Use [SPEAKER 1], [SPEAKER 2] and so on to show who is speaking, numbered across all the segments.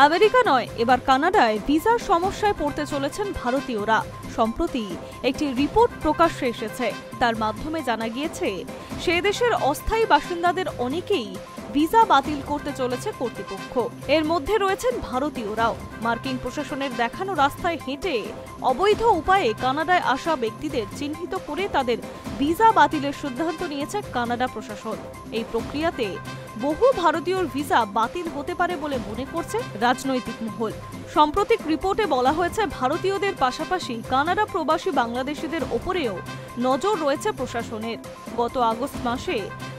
[SPEAKER 1] America নয়, এবার কানাডায় ভিসার সমস্যায় পড়তে চলেছেন ভারতীয়রা। সম্প্রতি একটি রিপোর্ট প্রকাশ্যে এসেছে, তার মাধ্যমে জানা গিয়েছে সে দেশের অস্থায়ী বাসিন্দাদের অনেকেই ভিসা বাতিল করতে চলেছে কর্তৃপক্ষ। এর মধ্যে রয়েছেন ভারতীয়রাও। মার্কিন প্রশাসনের দেখানো রাস্তায় হেঁটে অবৈধ উপায়ে কানাডায় আসা ব্যক্তিদের চিহ্নিত করে তাদের ভিসা বাতিলের সিদ্ধান্ত নিয়েছে কানাডা প্রশাসন। এই প্রক্রিয়াতে বহু ভারতীয়র ভিসা বাতিল হতে পারে বলে মনে করছে রাজনৈতিক মহল। সাম্প্রতিক রিপোর্টে বলা হয়েছে, ভারতীয়দের পাশাপাশি কানাডা প্রবাসী বাংলাদেশিদের ওপরেও নজর রয়েছে প্রশাসনের। গত আগস্ট মাসে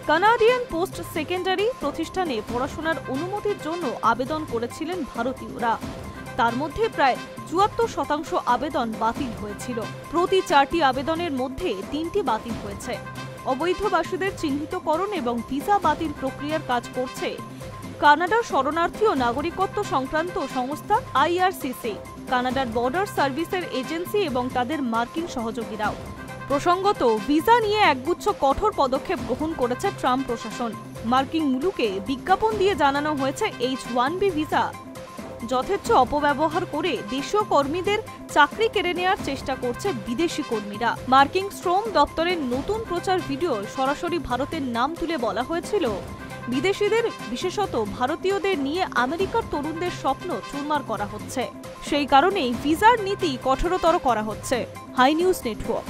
[SPEAKER 1] কানাডিয়ান পোস্ট সেকেন্ডারি প্রতিষ্ঠানে পড়াশোনার অনুমতির জন্য আবেদন করেছিলেন ভারতীয়রা। তার মধ্যে প্রায় ৭৪% আবেদন বাতিল হয়েছিল। প্রতি ৪টি আবেদনের মধ্যে 3টি বাতিল হয়েছে। অবৈধবাসীদের চিহ্নিতকরণ এবং ভিসা বাতিল প্রক্রিয়ার কাজ করছে কানাডার শরণার্থী ও নাগরিকত্ব সংক্রান্ত সংস্থা IRCC, কানাডার বর্ডার সার্ভিসের এজেন্সি এবং তাদের মার্কিন সহযোগীরাও। প্রসঙ্গত, ভিসা নিয়ে একগুচ্ছ কঠোর পদক্ষেপ গ্রহণ করেছে ট্রাম্প প্রশাসন। মার্কিন মুলুকে বিজ্ঞাপন দিয়ে জানানো হয়েছে H-1B ভিসা যথেচ্ছ অপব্যবহার করে দেশীয় কর্মীদের চাকরি কেড়ে নেওয়ার চেষ্টা করছে বিদেশি কর্মীরা। মার্কিন শ্রম দপ্তরের নতুন প্রচার ভিডিও সরাসরি ভারতের নাম তুলে বলা হয়েছিল, বিদেশিদের বিশেষত ভারতীয়দের নিয়ে আমেরিকার তরুণদের স্বপ্ন চুরমার করা হচ্ছে। সেই কারণেই ভিসার নীতি কঠোরতর করা হচ্ছে। Hi news network.